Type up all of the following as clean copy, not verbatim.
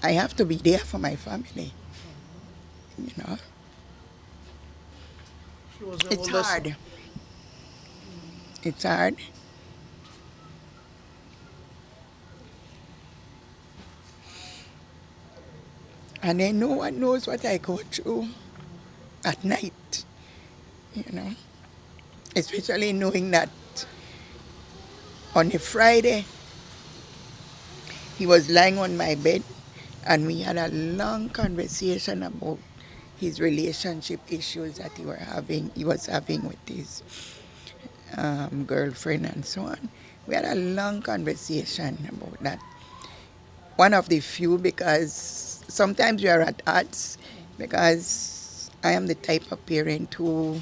I have to be there for my family, you know. It's hard. It's hard. And then no one knows what I go through at night, you know. Especially knowing that on a Friday, he was lying on my bed and we had a long conversation about his relationship issues that he was having with his girlfriend and so on. We had a long conversation about that. One of the few, because sometimes we are at odds, because I am the type of parent who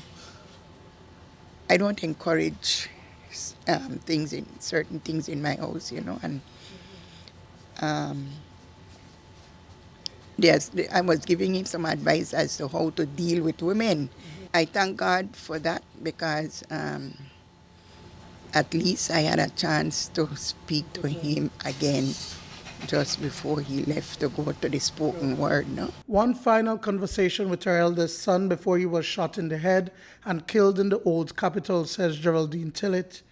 I don't encourage certain things in my house, you know, and yes, I was giving him some advice as to how to deal with women. I thank God for that because at least I had a chance to speak to him again just before he left to go to the spoken word, no? One final conversation with her eldest son before he was shot in the head and killed in the old capital, says Geraldine Tillett.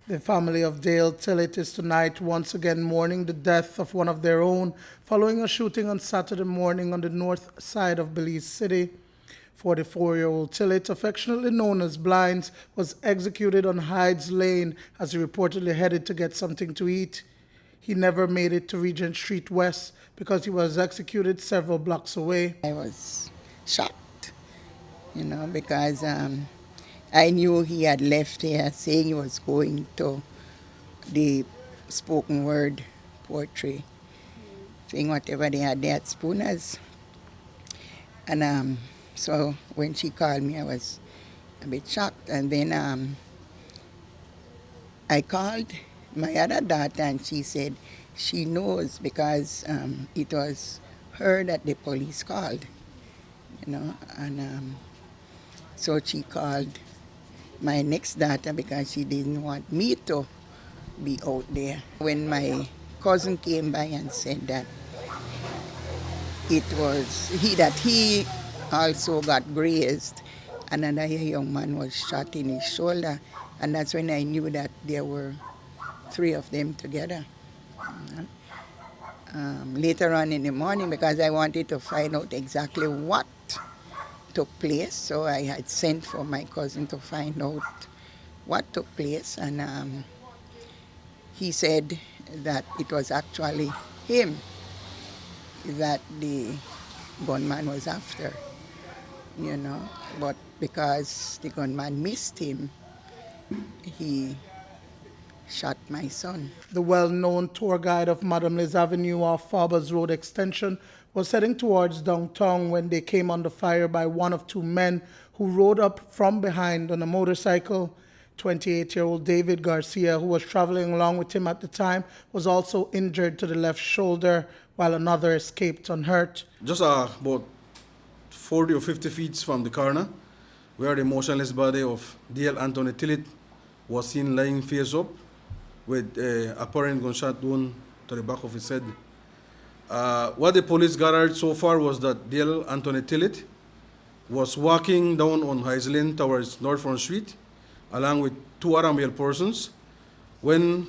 The family of Dale Tillett is tonight once again mourning the death of one of their own following a shooting on Saturday morning on the north side of Belize City. 44-year-old Tillett, affectionately known as Blinds, was executed on Hydes Lane as he reportedly headed to get something to eat. He never made it to Regent Street West because he was executed several blocks away. I was shocked, you know, because I knew he had left here saying he was going to the spoken word poetry thing, whatever they had there at Spooners. And so when she called me, I was a bit shocked. And then I called my other daughter and she said she knows because it was her that the police called, you know. And so she called my next daughter because she didn't want me to be out there. When my cousin came by and said that it was he also got grazed, and another young man was shot in his shoulder, and that's when I knew that there were three of them together. Later on in the morning, because I wanted to find out exactly what took place, so I had sent for my cousin to find out what took place, and he said that it was actually him that the gunman was after, you know, but because the gunman missed him, he shot my son. The well-known tour guide of Madame Liz Avenue off Farbers Road Extension was heading towards downtown when they came under fire by one of two men who rode up from behind on a motorcycle. 28-year-old David Garcia, who was traveling along with him at the time, was also injured to the left shoulder, while another escaped unhurt. Just about 40 or 50 feet from the corner, where the motionless body of Dale Anthony Tillett was seen lying face up with apparent gunshot wound to the back of his head. What the police gathered so far was that Dale Anthony Tillett was walking down on Hydes Lane towards Northfront Street along with two other male persons when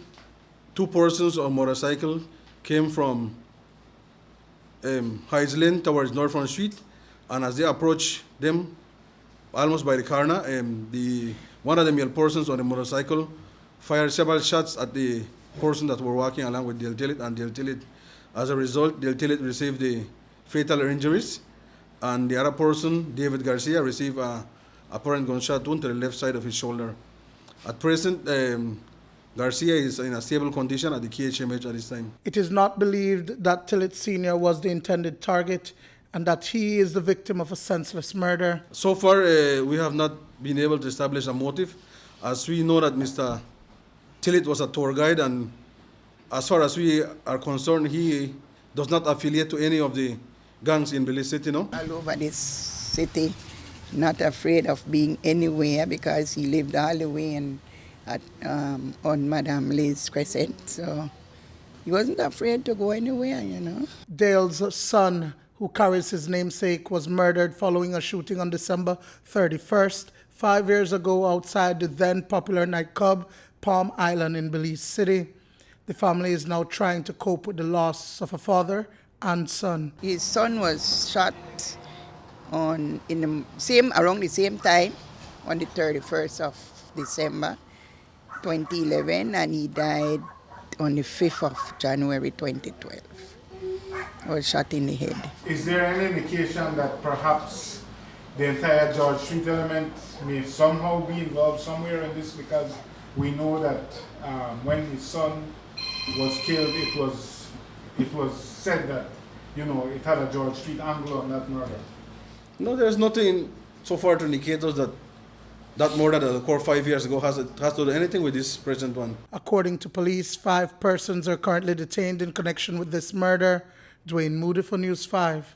two persons on motorcycle came from Hydes Lane towards Northfront Street, and as they approached them almost by the corner, one of the male persons on the motorcycle fired several shots at the person that were walking along with Dale Tillett, and Dale Tillett, as a result, Dale Tillett received the fatal injuries, and the other person, David Garcia, received a apparent gunshot wound to the left side of his shoulder. At present, Garcia is in a stable condition at the KHMH at this time. It is not believed that Tillett Senior was the intended target and that he is the victim of a senseless murder. So far, we have not been able to establish a motive, as we know that Mr. Tillett was a tour guide, and as far as we are concerned, he does not affiliate to any of the gangs in Belize City, no? All over this city, not afraid of being anywhere because he lived all the way on Madame Liz Crescent. So he wasn't afraid to go anywhere, you know. Dale's son, who carries his namesake, was murdered following a shooting on December 31st, 5 years ago outside the then popular nightclub Palm Island in Belize City. The family is now trying to cope with the loss of a father and son. His son was shot around the same time, on the 31st of December 2011, and he died on the 5th of January 2012. He was shot in the head. Is there any indication that perhaps the entire George Street element may somehow be involved somewhere in this? Because we know that when his son was killed, it was said that, you know, it had a George Street angle on that murder. No, there's nothing so far to indicate us that that murder that occurred 5 years ago has to do anything with this present one. According to police, 5 persons are currently detained in connection with this murder. Duane, Moody for News 5.